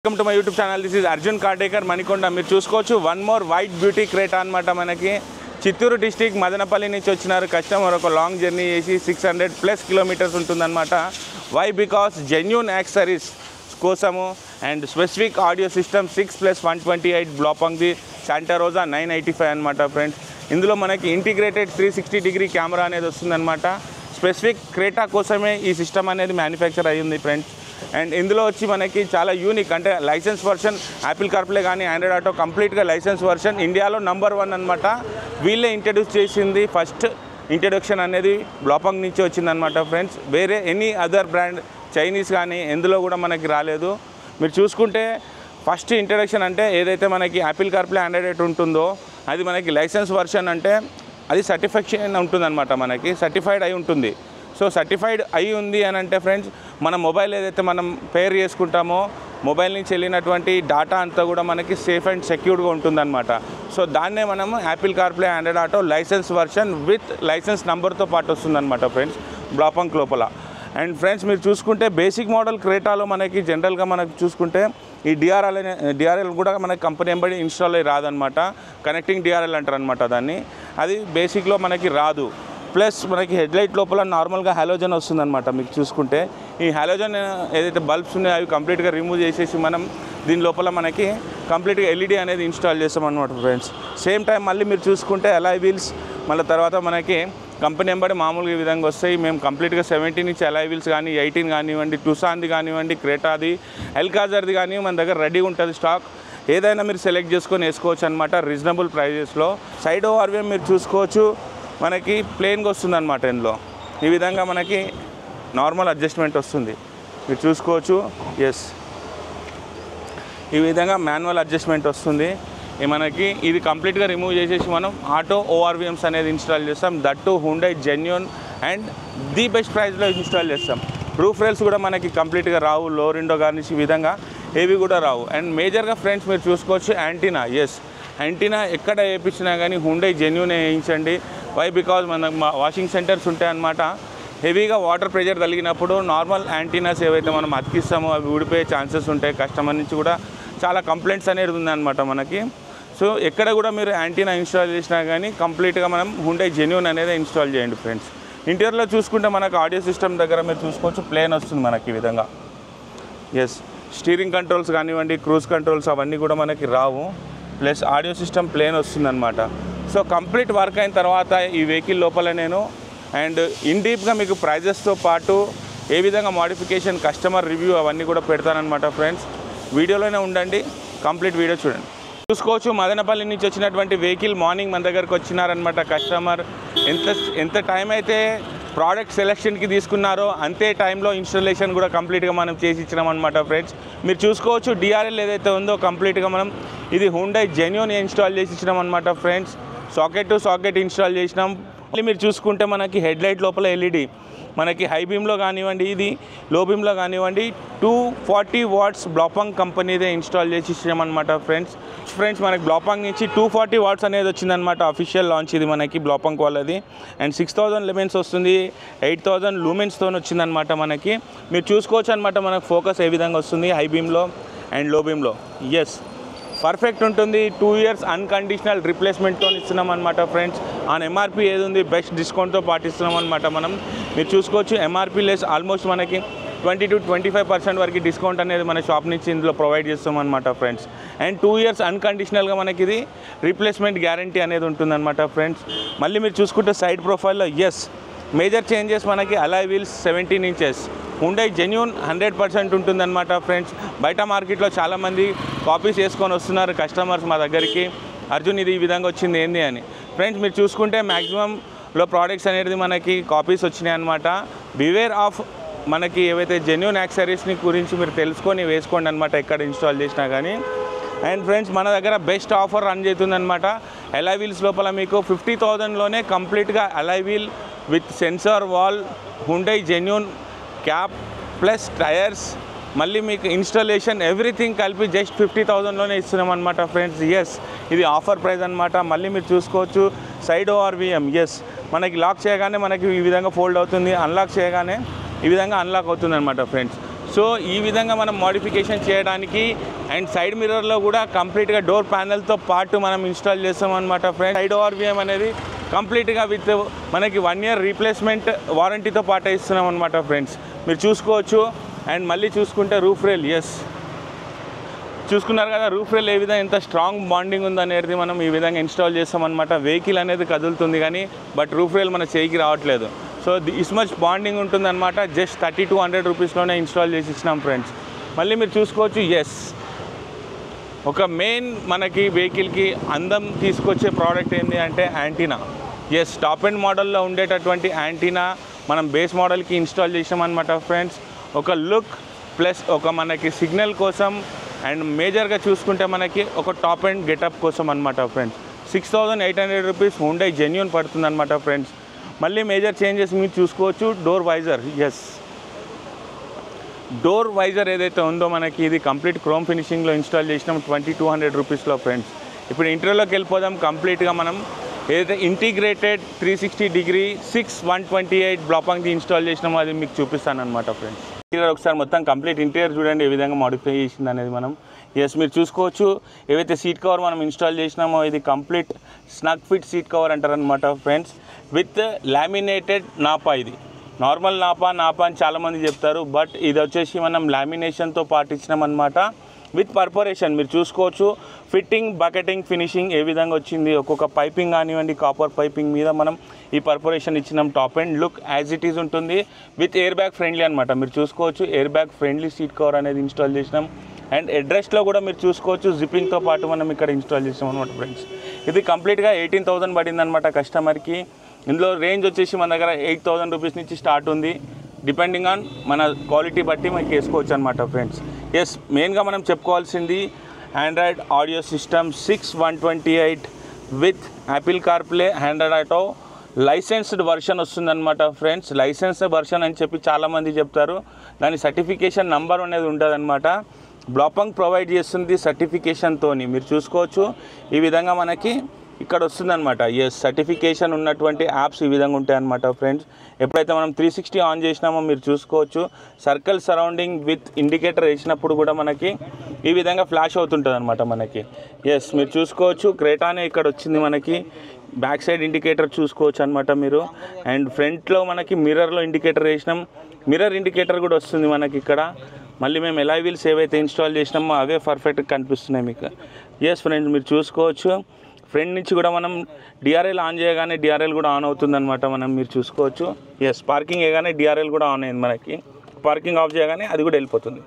Welcome to my YouTube channel. This is Arjun car decor Manikonda. మీరు చూసుకోవచ్చు one more white beauty Creta అనమాట. మనకి Chittoor district Madanapalle నుంచి వచ్చినారు కస్టమర్. ఒక లాంగ్ జర్నీ చేసి 600+ కిలోమీటర్స్ ఉంటుందన్నమాట. వై? బికాస్ జెన్యూన్ యాక్సెసరీస్ కోసము అండ్ స్పెసిఫిక్ ఆడియో సిస్టమ్ 6+128 బ్లాపాంగ్ది శాంటా రోజా 985 అనమాట ఫ్రెండ్స్. ఇందులో మనకి ఇంటిగ్రేటెడ్ 360 డిగ్రీ కెమెరా అనేది వస్తుందన్నమాట. స్పెసిఫిక్ క్రేటా కోసమే ఈ సిస్టమ్ అనేది మ్యానుఫ్యాక్చర్ అయ్యింది ఫ్రెండ్స్. అండ్ ఇందులో వచ్చి మనకి చాలా యూనిక్, అంటే లైసెన్స్ వర్షన్ యాపిల్ కార్ప్లే కానీ ఆండ్రాయిడ్ ఆటో కంప్లీట్గా లైసెన్స్ వర్షన్ ఇండియాలో నంబర్ 1 అనమాట. వీళ్ళే ఇంట్రడ్యూస్ చేసింది. ఫస్ట్ ఇంట్రడక్షన్ అనేది బ్లాపాంగ్ నుంచి వచ్చిందనమాట ఫ్రెండ్స్. వేరే ఎనీ అదర్ బ్రాండ్ చైనీస్ కానీ ఎందులో కూడా మనకి రాలేదు. మీరు చూసుకుంటే ఫస్ట్ ఇంట్రడక్షన్ అంటే ఏదైతే మనకి యాపిల్ కార్ప్లే ఆండ్రాయిడ్ ఉంటుందో అది మనకి లైసెన్స్ వర్షన్, అంటే అది సర్టిఫికేషన్ ఉంటుందన్నమాట. మనకి సర్టిఫైడ్ అయి ఉంటుంది. సో సర్టిఫైడ్ అయి ఉంది అని అంటే ఫ్రెండ్స్, మన మొబైల్ ఏదైతే మనం పేర్ చేసుకుంటామో మొబైల్ నుంచి వెళ్ళినటువంటి డేటా అంతా కూడా మనకి సేఫ్ అండ్ సెక్యూర్డ్గా ఉంటుందన్నమాట. సో దాన్నే మనము Apple CarPlay Android Auto licence version with licence నెంబర్తో పాటు వస్తుందన్నమాట ఫ్రెండ్స్ బ్లాపాంగ్ లోపల. అండ్ ఫ్రెండ్స్ మీరు చూసుకుంటే బేసిక్ మోడల్ క్రేటాలో మనకి జనరల్గా మనకు చూసుకుంటే ఈ డిఆర్ఎల్ కూడా మనకి కంపెనీ ఎంబడి ఇన్స్టాల్ అయ్యి రాదనమాట. కనెక్టింగ్ డిఆర్ఎల్ అంటారు అనమాట దాన్ని. అది బేసిక్లో మనకి రాదు. ప్లస్ మనకి హెడ్లైట్ లోపల నార్మల్గా హాలోజన్ వస్తుందన్నమాట. మీకు చూసుకుంటే ఈ హాలోజన్ ఏదైతే బల్బ్స్ ఉన్నాయో అవి కంప్లీట్గా రిమూవ్ చేసేసి మనం దీని లోపల మనకి కంప్లీట్గా ఎల్ఈడి అనేది ఇన్స్టాల్ చేస్తామన్నమాట ఫ్రెండ్స్. సేమ్ టైం మళ్ళీ మీరు చూసుకుంటే అలాయ్ వీల్స్ మళ్ళీ తర్వాత మనకి కంపెనీ ఎంబడి మామూలుగా ఈ విధంగా వస్తాయి. మేము కంప్లీట్గా 17 నుంచి అలాయ్ వీల్స్ కానీ 18 కానివ్వండి, టుసాన్ది కానివ్వండి, క్రేటాది, ఎల్కాజర్ది కానీ మన దగ్గర రెడీ ఉంటుంది స్టాక్. ఏదైనా మీరు సెలెక్ట్ చేసుకొని వేసుకోవచ్చు అనమాట రీజనబుల్ ప్రైజెస్లో. సైడ్ ఓవర్వ్యూ మీరు చూసుకోవచ్చు మనకి ప్లెయిన్గా వస్తుంది అనమాట. ఇందులో ఈ విధంగా మనకి నార్మల్ అడ్జస్ట్మెంట్ వస్తుంది. మీరు చూసుకోవచ్చు. ఎస్, ఈ విధంగా మాన్యువల్ అడ్జస్ట్మెంట్ వస్తుంది. మనకి ఇది కంప్లీట్గా రిమూవ్ చేసేసి మనం ఆటో ఓఆర్విఎమ్స్ అనేది ఇన్స్టాల్ చేస్తాం. That to Hyundai genuine and the best ప్రైస్లో ఇన్స్టాల్ చేస్తాం. రూఫ్ రైల్స్ కూడా మనకి కంప్లీట్గా రావు. లో విండో గార్నిష్ ఈ విధంగా ఏవి కూడా రావు. అండ్ మేజర్గా ఫ్రెండ్స్ మీరు చూసుకోవచ్చు యాంటీనా. ఎస్, యాంటీనా ఎక్కడ వేయించినా కానీ హుండై జెన్యూన్ వేయించండి. వై? బికాజ్ మన వాషింగ్ సెంటర్స్ ఉంటాయన్నమాట. హెవీగా వాటర్ ప్రెషర్ కలిగినప్పుడు నార్మల్ యాంటీనాస్ ఏవైతే మనం అతికిస్తామో అవి ఊడిపోయే ఛాన్సెస్ ఉంటాయి. కస్టమర్ నుంచి కూడా చాలా కంప్లైంట్స్ అనేది ఉందన్నమాట మనకి. సో ఎక్కడ కూడా మీరు యాంటీనా ఇన్స్టాల్ చేసినా కానీ కంప్లీట్గా మనం హుండై జెన్యూన్ అనేది ఇన్స్టాల్ చేయండి ఫ్రెండ్స్. ఇంటీరియర్లో చూసుకుంటే మనకు ఆడియో సిస్టమ్ దగ్గర మీరు చూసుకోవచ్చు ప్లేన్ వస్తుంది మనకి ఈ విధంగా. ఎస్, స్టీరింగ్ కంట్రోల్స్ కానివ్వండి, క్రూజ్ కంట్రోల్స్ అవన్నీ కూడా మనకి రావు. ప్లస్ ఆడియో సిస్టమ్ ప్లేన్ వస్తుందన్నమాట. సో కంప్లీట్ వర్క్ అయిన తర్వాత ఈ వెహికల్ లోపల నేను అండ్ ఇన్ డీప్గా మీకు ప్రైజెస్తో పాటు ఏ విధంగా మోడిఫికేషన్, కస్టమర్ రివ్యూ అవన్నీ కూడా పెడతానమాట ఫ్రెండ్స్. వీడియోలోనే ఉండండి, కంప్లీట్ వీడియో చూడండి. చూసుకోవచ్చు మదనపల్లి నుంచి వచ్చినటువంటి వెహికల్ మార్నింగ్ మన దగ్గరకు వచ్చినారనమాట కస్టమర్. ఎంత టైం అయితే ప్రోడక్ట్ సెలెక్షన్కి తీసుకున్నారో అంతే టైంలో ఇన్స్టాలేషన్ కూడా కంప్లీట్గా మనం చేసి ఇచ్చినామన్నమాట ఫ్రెండ్స్. మీరు చూసుకోవచ్చు డిఆర్ఎల్ ఏదైతే ఉందో కంప్లీట్గా మనం ఇది హుండై జెన్యూన్ ఇన్స్టాల్ చేసి ఇచ్చినాం అనమాట friends. Socket to socket install చేసినాం. మళ్ళీ మీరు చూసుకుంటే మనకి హెడ్లైట్ లోపల ఎల్ఈడి మనకి హై బీమ్లో కానివ్వండి, ఇది లో బీమ్లో కానివ్వండి 240 వాట్స్ బ్లాపాంగ్ కంపెనీదే ఇన్స్టాల్ చేసి ఇచ్చామన్నమాట ఫ్రెండ్స్. మనకి బ్లాపాంగ్ నుంచి 240 వాట్స్ అనేది వచ్చిందనమాట. అఫీషియల్ లాంచ్ ఇది మనకి బ్లాపాంగ్ వాళ్ళది. అండ్ 6000 లెమెన్స్ వస్తుంది, 8000 లూమెన్స్తో వచ్చిందనమాట మనకి. మీరు చూసుకోవచ్చు అనమాట మనకు ఫోకస్ ఏ విధంగా వస్తుంది హై బీమ్లో అండ్ లో బీమ్లో. ఎస్, పర్ఫెక్ట్ ఉంటుంది. 2 years అన్కండిషనల్ రిప్లేస్మెంట్తో ఇస్తున్నాం అనమాట ఫ్రెండ్స్. ఆన్ ఎంఆర్పీ ఏది ఉంది బెస్ట్ డిస్కౌంట్తో పాటిస్తున్నాం అనమాట మనం. మీరు చూసుకోవచ్చు ఎంఆర్పీ లెస్ ఆల్మోస్ట్ మనకి 20 to 25% వరకు డిస్కౌంట్ అనేది మన షాప్ నుంచి ఇందులో ప్రొవైడ్ చేస్తాం అనమాట ఫ్రెండ్స్. అండ్ 2 years అన్కండిషనల్గా మనకి ఇది రీప్లేస్మెంట్ గ్యారంటీ అనేది ఉంటుందన్నమాట ఫ్రెండ్స్. మళ్ళీ మీరు చూసుకుంటే సైడ్ ప్రొఫైల్లో ఎస్ మేజర్ చేంజెస్ మనకి alloy wheels 17 inches Hyundai genuine 100% ఉంటుందన్నమాట ఫ్రెండ్స్. బయట మార్కెట్లో చాలామంది కాపీస్ వేసుకొని వస్తున్నారు కస్టమర్స్ మా దగ్గరికి, అర్జున్ ఇది ఈ విధంగా వచ్చింది ఏంది అని. ఫ్రెండ్స్ మీరు చూసుకుంటే మ్యాక్సిమంలో ప్రోడక్ట్స్ అనేది మనకి కాపీస్ వచ్చినాయి అనమాట. బివేర్ ఆఫ్ మనకి ఏవైతే జెన్యూన్ యాక్సెసరీస్ని గురించి మీరు తెలుసుకొని వేసుకోండి అనమాట ఎక్కడ ఇన్స్టాల్ చేసినా కానీ. అండ్ ఫ్రెండ్స్ మన దగ్గర బెస్ట్ ఆఫర్ రన్ చేస్తుందన్నమాట. అలాయ్ వీల్స్ లోపల మీకు 50,000లోనే కంప్లీట్గా alloy wheel with sensor valve, Hyundai genuine cap plus tyres, మళ్ళీ మీకు ఇన్స్టాలేషన్ ఎవ్రీథింగ్ కలిపి జస్ట్ 50,000లోనే ఇస్తున్నాం అనమాట ఫ్రెండ్స్. ఎస్, ఇది ఆఫర్ ప్రైస్ అనమాట. మళ్ళీ మీరు చూసుకోవచ్చు సైడ్ ఓఆర్విఎం. ఎస్, మనకి లాక్ చేయగానే మనకి ఈ విధంగా ఫోల్డ్ అవుతుంది, అన్లాక్ చేయగానే ఈ విధంగా అన్లాక్ అవుతుంది అనమాట ఫ్రెండ్స్. సో ఈ విధంగా మనం మోడిఫికేషన్ చేయడానికి అండ్ సైడ్ మిర్రర్లో కూడా కంప్లీట్గా డోర్ ప్యానెల్తో పాటు మనం ఇన్స్టాల్ చేస్తాం అనమాట ఫ్రెండ్స్. సైడ్ ఓఆర్విఎం అనేది కంప్లీట్గా విత్ మనకి 1 year రీప్లేస్మెంట్ వారంటీతో పాటు ఇస్తున్నాం అనమాట ఫ్రెండ్స్. మీరు చూసుకోవచ్చు. అండ్ మళ్ళీ చూసుకుంటే రూఫ్ రేల్, ఎస్ చూసుకున్నారు కదా రూఫ్ రేల్ ఏ విధంగా ఎంత స్ట్రాంగ్ బాండింగ్ ఉందనేది మనం ఈ విధంగా ఇన్స్టాల్ చేస్తామన్నమాట. వెహికల్ అనేది కదులుతుంది కానీ బట్ రూఫ్ రేల్ మన చేయికి రావట్లేదు. సో ఇస్ మచ్ బాండింగ్ ఉంటుందన్నమాట. జస్ట్ 3200 రూపీస్లోనే ఇన్స్టాల్ చేసి ఇచ్చినాం ఫ్రెండ్స్. మళ్ళీ మీరు చూసుకోవచ్చు. ఎస్ ఒక మెయిన్ మనకి వెహికల్కి అందం తీసుకొచ్చే ప్రోడక్ట్ ఏంటి అంటే యాంటీనా. ఎస్ టాప్ ఎండ్ మోడల్లో ఉండేటటువంటి యాంటీనా మనం బేస్ మోడల్కి ఇన్స్టాల్ చేసాం అనమాట ఫ్రెండ్స్. ఒక లుక్ ప్లస్ ఒక మనకి సిగ్నల్ కోసం అండ్ మేజర్గా చూసుకుంటే మనకి ఒక టాప్ ఎండ్ గెటప్ కోసం అనమాట ఫ్రెండ్స్. 6800 రూపీస్ హుండై జెన్యూన్ పడుతుంది అనమాట ఫ్రెండ్స్. మళ్ళీ మేజర్ చేంజెస్ మీరు చూసుకోవచ్చు. Door visor, yes door visor ఏదైతే ఉందో మనకి ఇది కంప్లీట్ క్రోమ్ ఫినిషింగ్లో ఇన్స్టాల్ చేసినాం 2200 రూపీస్లో ఫ్రెండ్స్. ఇప్పుడు ఇంటర్లోకి వెళ్ళిపోదాం. కంప్లీట్గా మనం ఏదైతే ఇంటిగ్రేటెడ్ 360° 6/128 బ్లాపాంగ్ది ఇన్స్టాల్ చేసినామో అది మీకు చూపిస్తాను అనమాట ఫ్రెండ్స్. ఇంటీరియర్ ఒకసారి మొత్తం కంప్లీట్ ఇంటీరియర్ చూడండి ఏ విధంగా మాడిఫై చేసింది అనేది మనం. ఎస్ మీరు చూసుకోవచ్చు. ఏవైతే సీట్ కవర్ మనం ఇన్స్టాల్ చేసినామో ఇది complete snug fit seat cover అంటారనమాట ఫ్రెండ్స్. With laminated Napa. ఇది నార్మల్ నాపా అని చాలామంది చెప్తారు, బట్ ఇది వచ్చేసి మనం లామినేషన్తో పాటు ఇచ్చినామన్నమాట. విత్ పర్పరేషన్ మీరు చూసుకోవచ్చు. ఫిట్టింగ్, బకెటింగ్, ఫినిషింగ్ ఏ విధంగా వచ్చింది. ఒక్కొక్క పైపింగ్ కానివ్వండి, కాపర్ పైపింగ్ మీద మనం ఈ పర్పరేషన్ ఇచ్చినాం. Top and look as it is ఉంటుంది. విత్ ఎయిర్ బ్యాగ్ ఫ్రెండ్లీ అనమాట. మీరు చూసుకోవచ్చు air bag friendly seat cover అనేది ఇన్స్టాల్ చేసినాం. అండ్ అడ్రస్లో కూడా మీరు చూసుకోవచ్చు జిప్పింగ్తో పాటు మనం ఇక్కడ ఇన్స్టాల్ చేసాం అనమాట ఫ్రెండ్స్. ఇది కంప్లీట్గా 18,000 పడింది అనమాట కస్టమర్కి. ఇందులో రేంజ్ వచ్చేసి మన దగ్గర 8000 రూపీస్ నుంచి స్టార్ట్ ఉంది. డిపెండింగ్ ఆన్ మన క్వాలిటీ బట్టి మనకి వేసుకోవచ్చు అనమాట ఫ్రెండ్స్. ఎస్ మెయిన్గా మనం చెప్పుకోవాల్సింది Android audio system 6/128 with Apple CarPlay, Android auto, licensed version వస్తుందన్నమాట ఫ్రెండ్స్. లైసెన్స్డ్ వర్షన్ అని చెప్పి చాలామంది చెప్తారు. దాని సర్టిఫికేషన్ నంబర్ అనేది ఉంటుంది అనమాట. బ్లాపాంగ్ ప్రొవైడ్ చేస్తుంది సర్టిఫికేషన్తోని. మీరు చూసుకోవచ్చు ఈ విధంగా మనకి ఇక్కడ వస్తుందన్నమాట. ఎస్ సర్టిఫికేషన్ ఉన్నటువంటి యాప్స్ ఈ విధంగా ఉంటాయన్నమాట ఫ్రెండ్స్. ఎప్పుడైతే మనం 360 ఆన్ చేసినామో మీరు చూసుకోవచ్చు సర్కిల్ సరౌండింగ్ విత్ ఇండికేటర్ వేసినప్పుడు కూడా మనకి ఈ విధంగా ఫ్లాష్ అవుతుంటుంది అనమాట మనకి. ఎస్ మీరు చూసుకోవచ్చు క్రేటానే ఇక్కడ వచ్చింది మనకి. బ్యాక్ సైడ్ ఇండికేటర్ చూసుకోవచ్చు అనమాట మీరు. అండ్ ఫ్రంట్లో మనకి మిర్రర్లో ఇండికేటర్ వేసినాం. మిర్రర్ ఇండికేటర్ కూడా వస్తుంది మనకి ఇక్కడ. మళ్ళీ మేము ఎలాయ్ వీల్స్ ఏవైతే ఇన్స్టాల్ చేసినామో అవే పర్ఫెక్ట్గా కనిపిస్తున్నాయి మీకు. ఎస్ ఫ్రెండ్స్ మీరు చూసుకోవచ్చు ఫ్రంట్ నుంచి కూడా మనం డిఆర్ఎల్ ఆన్ చేయగానే డిఆర్ఎల్ కూడా ఆన్ అవుతుందన్నమాట మనం. మీరు చూసుకోవచ్చు. ఎస్ పార్కింగ్ వేయగానే డిఆర్ఎల్ కూడా ఆన్ అయింది మనకి. పార్కింగ్ ఆఫ్ చేయగానే అది కూడా వెళ్ళిపోతుంది.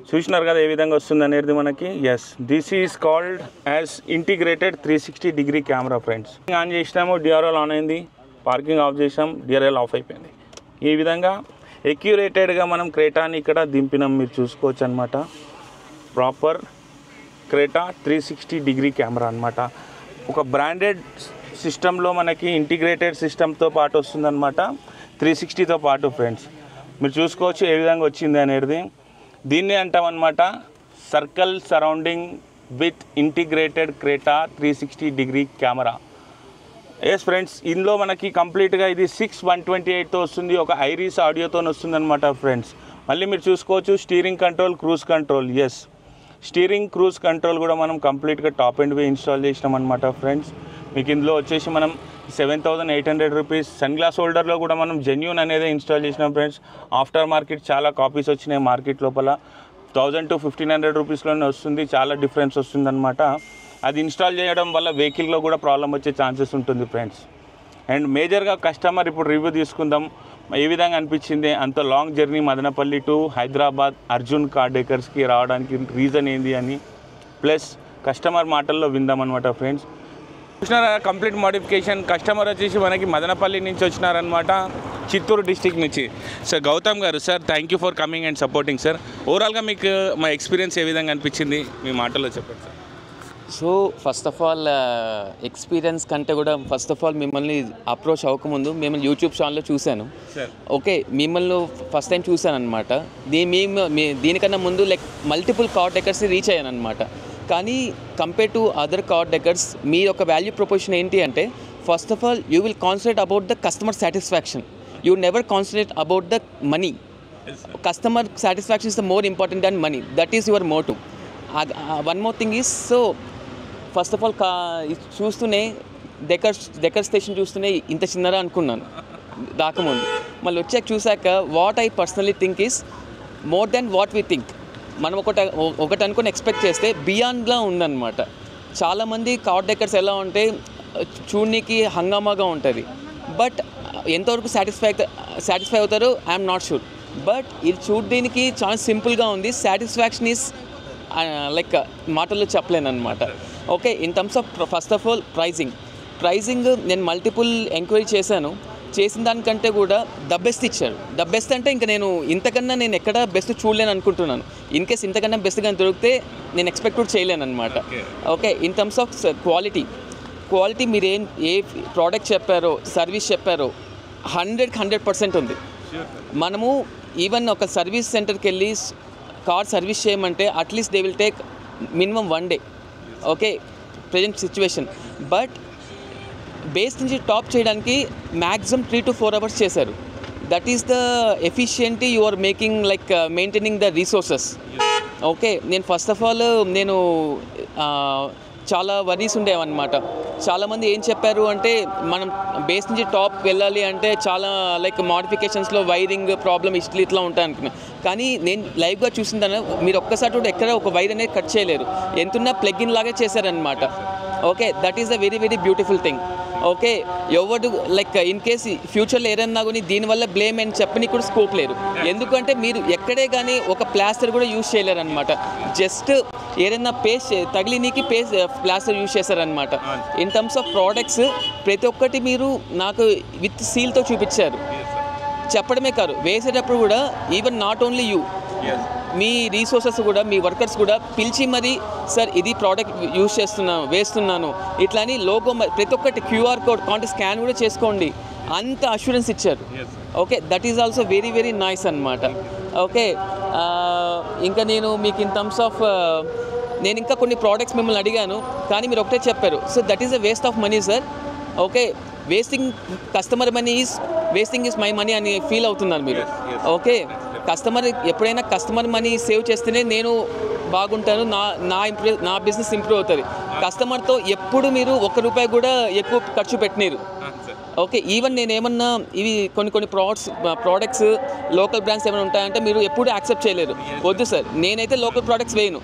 చూసినారు కదా ఏ విధంగా వస్తుంది అనేది మనకి. Yes this is called as integrated 360° camera friends. On చేసినాము డిఆర్ఎల్ ఆన్ అయింది, పార్కింగ్ ఆఫ్ చేసాం, డిఆర్ఎల్ ఆఫ్ అయిపోయింది. ఈ విధంగా ఎక్యురేటెడ్గా మనం క్రేటాని ఇక్కడ దింపినాం. మీరు చూసుకోవచ్చు అనమాట. ప్రాపర్ క్రేటా 360° కెమెరా అనమాట. ఒక బ్రాండెడ్ సిస్టంలో మనకి ఇంటిగ్రేటెడ్ సిస్టమ్తో పాటు వస్తుందన్నమాట 360తో పాటు ఫ్రెండ్స్. మీరు చూసుకోవచ్చు ఏ విధంగా వచ్చింది అనేది. దీన్ని అంటామన్నమాట circle surrounding with integrated Creta 360° camera. Yes friends ఇందులో మనకి కంప్లీట్గా ఇది 6/128తో వస్తుంది. ఒక ఐరిస్ ఆడియోతో వస్తుంది అనమాట ఫ్రెండ్స్. మళ్ళీ మీరు చూసుకోవచ్చు steering control, cruise control. Yes steering, cruise control కూడా మనం కంప్లీట్గా టాప్ అండ్ వే ఇన్స్టాల్ చేసినాం అనమాట ఫ్రెండ్స్. మీకు ఇందులో వచ్చేసి మనం 7800 రూపీస్. సన్ గ్లాస్ హోల్డర్లో కూడా మనం జెన్యూన్ అనేది ఇన్స్టాల్ చేసినాం ఫ్రెండ్స్. ఆఫ్టర్ మార్కెట్ చాలా కాపీస్ వచ్చినాయి మార్కెట్ లోపల. 1000 to 1500 రూపీస్లోనే వస్తుంది. చాలా డిఫరెన్స్ వస్తుంది అనమాట. అది ఇన్స్టాల్ చేయడం వల్ల వెహికల్లో కూడా ప్రాబ్లం వచ్చే ఛాన్సెస్ ఉంటుంది ఫ్రెండ్స్. అండ్ మేజర్గా కస్టమర్ ఇప్పుడు రివ్యూ తీసుకుందాం. ఏ విధంగా అనిపించింది అంత long journey Madanapalle to Hyderabad Arjun car డెకర్స్కి రావడానికి రీజన్ ఏంది అని ప్లస్ కస్టమర్ మాటల్లో విందామన్నమాట ఫ్రెండ్స్. చూసినారా కంప్లీట్ మోడిఫికేషన్. కస్టమర్ వచ్చేసి మనకి మదనపల్లి నుంచి వచ్చినారనమాట, చిత్తూరు డిస్టిక్ నుంచి. Sir Gautam garu, sir thank you for coming and supporting sir. ఓవరాల్గా మీకు మా ఎక్స్పీరియన్స్ ఏ విధంగా అనిపించింది మీ మాటల్లో చెప్పండి sir. So first of all experience కంటే కూడా ఫస్ట్ ఆఫ్ ఆల్ మిమ్మల్ని అప్రోచ్ అవ్వకముందు మిమ్మల్ని యూట్యూబ్ ఛానల్లో చూశాను. ఓకే మిమ్మల్ని ఫస్ట్ టైం చూశాను అనమాట. దీనికన్నా ముందు like multiple car decors reach అయ్యాను అనమాట. కానీ compare to other car decors మీ యొక్క వాల్యూ ప్రపోర్షన్ ఏంటి అంటే first of all you will concentrate about the customer satisfaction. You never concentrate about the money. Customer satisfaction is the more important than money. That is your motive. One more thing is, so first of all చూస్తూనే decor station చూస్తూనే ఇంత చిన్నరా అనుకున్నాను రాకముందు. మళ్ళీ వచ్చాక చూసాక what I personally think is more than what we think. మనం ఒకటి అనుకుని ఎక్స్పెక్ట్ చేస్తే బియాండ్లా ఉందన్నమాట. చాలామంది కార్డ్ డెకర్స్ ఎలా ఉంటే చూడనీకి హంగామాగా ఉంటుంది, బట్ ఎంతవరకు సాటిస్ఫై అవుతారో ఐఎమ్ నాట్ షూర్. బట్ ఇది చూడడానికి చాలా సింపుల్గా ఉంది. సాటిస్ఫాక్షన్ ఈస్ లైక్ మాటల్లో చెప్పలేను అనమాట. Okay, in terms of first of all pricing నేను మల్టిపుల్ ఎంక్వైరీ చేసిన దానికంటే కూడా ద బెస్ట్ ఇచ్చారు. ద బెస్ట్ అంటే ఇంకా నేను ఇంతకన్నా నేను ఎక్కడ బెస్ట్ చూడలేను అనుకుంటున్నాను. ఇన్ కేస్ ఇంతకన్నా బెస్ట్గా దొరికితే నేను ఎక్స్పెక్ట్ కూడా చేయలేను అనమాట. Okay, in terms of quality మీరు ఏ ప్రోడక్ట్ చెప్పారో, సర్వీస్ చెప్పారో 100% ఉంది. మనము ఈవెన్ ఒక సర్వీస్ సెంటర్కి వెళ్ళి కార్ సర్వీస్ చేయమంటే at least they will take minimum 1 day. Okay, present situation. But base నుంచి టాప్ చేయడానికి మ్యాక్సిమం 3 to 4 hours చేశారు. That is the efficiency you are making, like maintaining the resources. Okay, నేను first of all చాలా worries ఉండేవన్నమాట. చాలామంది ఏం చెప్పారు అంటే మనం బేస్ నుంచి టాప్ వెళ్ళాలి అంటే చాలా లైక్ మోడిఫికేషన్స్లో వైరింగ్ ప్రాబ్లమ్ ఇట్లా ఉంటాయి అనుకున్నాను. కానీ నేను లైవ్గా చూసిందాను, మీరు ఒక్కసారి కూడా ఎక్కడ ఒక వైర్ అనేది కట్ చేయలేరు. ఎంతున్నా ప్లగ్ ఇన్ లాగే చేశారనమాట. Okay, that is the very very beautiful thing. Okay, ఎవరు లైక్ ఇన్ కేస్ ఫ్యూచర్లో ఏదన్నా కానీ దీనివల్ల బ్లేమ్ అని చెప్పని కూడా స్కోప్ లేరు. ఎందుకంటే మీరు ఎక్కడే కానీ ఒక ప్లాస్టర్ కూడా యూజ్ చేయలేరు అనమాట. జస్ట్ ఏదైనా తగిలినికి ప్లాస్టర్ యూజ్ చేశారనమాట. ఇన్ టర్మ్స్ ఆఫ్ ప్రోడక్ట్స్ ప్రతి ఒక్కటి మీరు నాకు విత్ సీల్తో చూపించారు. చెప్పడమే కాదు, వేసేటప్పుడు కూడా even not only you, me resources కూడా, మీ వర్కర్స్ కూడా పిలిచి మరి సార్ ఇది ప్రోడక్ట్ యూజ్ వేస్తున్నాను ఇట్లా అని లోగో ప్రతి ఒక్కటి QR కోడ్ కాంటే స్కాన్ కూడా చేసుకోండి, అంత అష్యూరెన్స్ ఇచ్చారు. Okay, that is also very very nice అనమాట. ఓకే, ఇంకా నేను మీకు ఇన్ టర్మ్స్ ఆఫ్ నేను ఇంకా కొన్ని ప్రోడక్ట్స్ మిమ్మల్ని అడిగాను, కానీ మీరు ఒకటే చెప్పారు, so that is a waste of money sir. Okay, customer money wasting is my money అని ఫీల్ అవుతున్నారు మీరు. ఓకే, ఎప్పుడైనా కస్టమర్ మనీ సేవ్ చేస్తేనే నేను బాగుంటాను, నా బిజినెస్ ఇంప్రూవ్ అవుతుంది. కస్టమర్తో ఎప్పుడు మీరు ₹1 కూడా ఎక్కువ ఖర్చు పెట్టినారు. ఓకే, ఈవెన్ నేను ఏమన్నా ఇవి కొన్ని ప్రోడక్ట్స్ లోకల్ బ్రాండ్స్ ఏమైనా ఉంటాయంటే మీరు ఎప్పుడు యాక్సెప్ట్ చేయలేరు. వద్దు సార్, నేనైతే లోకల్ ప్రోడక్ట్స్ వేయను.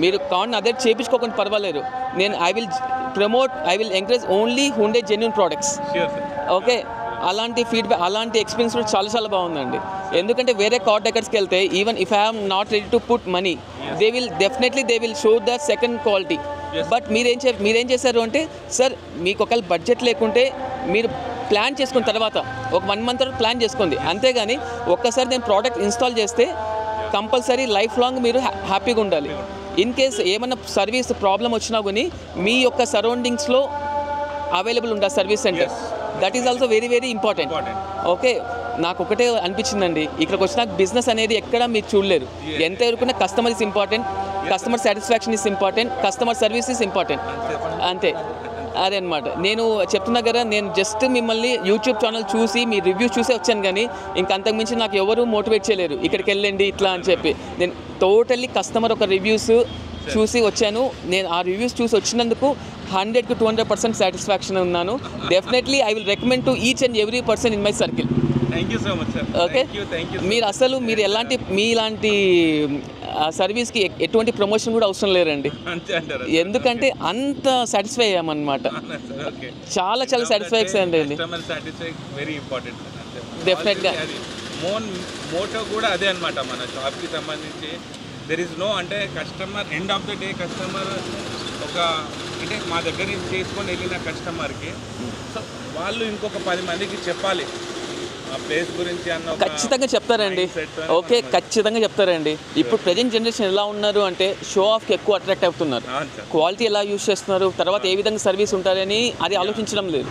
మీరు అదే చేయించుకోకుండా పర్వాలేదు. నేను I will encourage only Hyundai genuine products. Okay, అలాంటి ఫీడ్బ్యాక్, అలాంటి ఎక్స్పీరియన్స్ కూడా చాలా చాలా బాగుందండి. ఎందుకంటే వేరే కార్ డెకర్స్కి వెళ్తే even if I have not ready to put money, they will show the second quality. But మీరేం చేశారు అంటే, సార్ మీకు ఒకవేళ బడ్జెట్ లేకుంటే మీరు ప్లాన్ చేసుకున్న తర్వాత ఒక 1 month ప్లాన్ చేసుకోండి, అంతేగాని ఒక్కసారి నేను ప్రోడక్ట్ ఇన్స్టాల్ చేస్తే కంపల్సరీ లైఫ్ లాంగ్ మీరు హ్యాపీగా ఉండాలి. ఇన్ కేస్ ఏమైనా సర్వీస్ ప్రాబ్లం వచ్చినా కానీ మీ యొక్క సరౌండింగ్స్లో అవైలబుల్ ఉండాలి service centre. That is also very very important. Okay, నాకు ఒకటే అనిపించిందండి, ఇక్కడికి వచ్చినాక బిజినెస్ అనేది ఎక్కడ మీరు చూడలేరు. ఎంత వరకున్నా customer is important, customer satisfaction is important, customer service is important, అంతే. అదే అనమాట నేను చెప్తున్నా కదా. నేను జస్ట్ మిమ్మల్ని యూట్యూబ్ ఛానల్ చూసి మీ రివ్యూస్ చూసే వచ్చాను, కానీ ఇంకంతకుమించి నాకు ఎవరు మోటివేట్ చేయలేరు ఇక్కడికి వెళ్ళండి ఇట్లా అని చెప్పి. నేను టోటల్లీ కస్టమర్ ఒక రివ్యూస్ చూసి వచ్చాను. నేను ఆ రివ్యూస్ చూసి వచ్చినందుకు 100 to 200% సాటిస్ఫాక్షన్ ఉన్నాను. Definitely I will recommend to each and every person in my circle. Okay, మీరు మీలాంటి సర్వీస్కి ఎటువంటి ప్రమోషన్ కూడా అవసరం లేరండి. ఎందుకంటే అంత సాటిస్ఫై అయ్యామన్నమాట. చాలా చాలా సాటిస్ఫై అండి. డెఫినెట్గా మోటో కూడా అదే అనమాట మన షాప్కి సంబంధించి. దెర్ ఇస్ నో అంటే customer end of the day customer ఒక అంటే మా దగ్గర నుంచి చేసుకొని వెళ్ళిన కస్టమర్కి సో వాళ్ళు ఇంకొక 10 మందికి చెప్పాలి ఆ ప్లేస్ గురించి అన్న ఖచ్చితంగా చెప్తారండి. ఓకే, ఖచ్చితంగా చెప్తారండి. ఇప్పుడు ప్రజెంట్ జనరేషన్ ఎలా ఉన్నారు అంటే షో ఆఫ్కి ఎక్కువ అట్రాక్ట్ అవుతున్నారు. క్వాలిటీ ఎలా యూజ్ చేస్తున్నారు, తర్వాత ఏ విధంగా సర్వీస్ ఉంటారని అది ఆలోచించడం లేదు.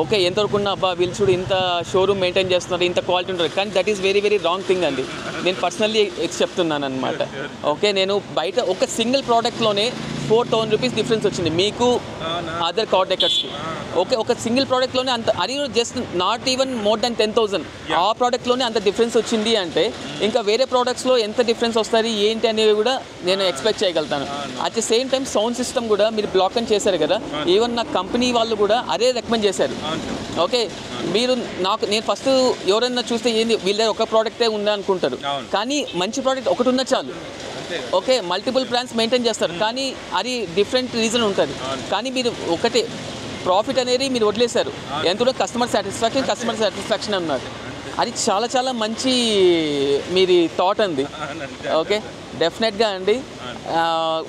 ఓకే, ఎంతవరకు ఉన్న అబ్బా వీళ్ళు చూడు ఇంత షోరూమ్ మెయింటైన్ చేస్తున్నారు, ఇంత క్వాలిటీ ఉంటారు, కానీ that is very very wrong thing అండి. నేను పర్సనల్లీ చెప్తున్నాను అనమాట. ఓకే, నేను బయట ఒక సింగిల్ ప్రోడక్ట్లోనే 4,000 రూపీస్ డిఫరెన్స్ వచ్చింది మీకు అదర్ కార్ డెకర్స్కి. ఓకే, ఒక సింగిల్ ప్రోడక్ట్లోనే అంత, అది just not even more than 10,000 ఆ ప్రోడక్ట్లోనే అంత డిఫరెన్స్ వచ్చింది అంటే ఇంకా వేరే ప్రోడక్ట్స్లో ఎంత డిఫరెన్స్ వస్తుంది ఏంటి అనేవి కూడా నేను ఎక్స్పెక్ట్ చేయగలుగుతాను. At the same time sound system కూడా మీరు బ్లాక్ అని చేశారు కదా, ఈవెన్ నా కంపెనీ వాళ్ళు కూడా అదే రికమెండ్ చేశారు. ఓకే, మీరు నేను ఫస్ట్ ఎవరైనా చూస్తే ఏంది వీళ్ళ ఒక ప్రోడక్టే ఉందా అనుకుంటారు, కానీ మంచి ప్రోడక్ట్ ఒకటి ఉన్నా చాలు. ఓకే, మల్టిపుల్ బ్రాండ్స్ మెయింటైన్ చేస్తారు, కానీ అది డిఫరెంట్ రీజన్ ఉంటుంది. కానీ మీరు ఒకటే ప్రాఫిట్ అనేది మీరు వదిలేశారు, ఎంతో కస్టమర్ సాటిస్ఫాక్షన్ అన్నారు. అది చాలా చాలా మంచి మీది థాట్ అండి. ఓకే, డెఫినెట్గా అండి.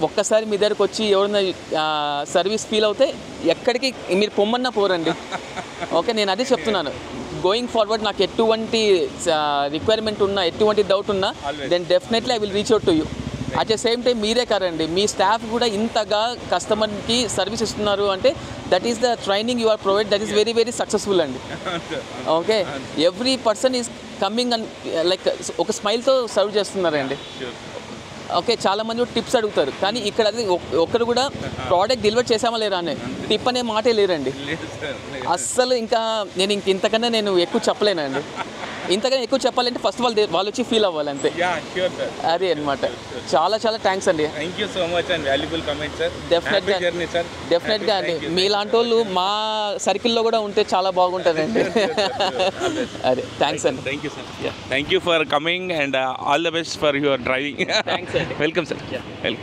ఒక్కసారి మీ దగ్గరకు వచ్చి ఎవరైనా సర్వీస్ ఫీల్ అవుతే ఎక్కడికి మీరు పొమ్మన్నా పోరండి. ఓకే, నేను అదే చెప్తున్నాను. గోయింగ్ ఫార్వర్డ్ నాకు ఎటువంటి రిక్వైర్మెంట్ ఉన్నా, ఎటువంటి డౌట్ ఉన్నా, then definitely I will reach out to you. At the same time మీరే కాదండి, మీ స్టాఫ్ కూడా ఇంతగా కస్టమర్కి సర్వీస్ ఇస్తున్నారు అంటే that is the training you are provide, that is very very successful అండి. Okay, every person is coming and like ఒక స్మైల్తో సర్వ్ చేస్తున్నారండి. ఓకే, చాలామంది టిప్స్ అడుగుతారు, కానీ ఇక్కడ అది ఒక్కరు కూడా ప్రోడక్ట్ డెలివర్ చేసామా లేరా అనే టిప్ అనే మాటే లేరండి అస్సలు. ఇంకా నేను ఇంతకన్నా నేను ఎక్కువ చెప్పలేనండి. ఇంతకన్నా ఎక్కువ చెప్పాలంటే ఫస్ట్ వాళ్ళు వచ్చి ఫీల్ అవ్వాలి అంతే. అదే అనమాట. చాలా చాలా థ్యాంక్స్ అండి. డెఫినెట్గా అండి, మీలాంటి వాళ్ళు మా సర్కిల్లో కూడా ఉంటే చాలా బాగుంటుందండి. అదే, థ్యాంక్స్ అండి. Thank you for coming and all the best for your driving. Thanks అండి. Welcome sir. వెల్కమ్.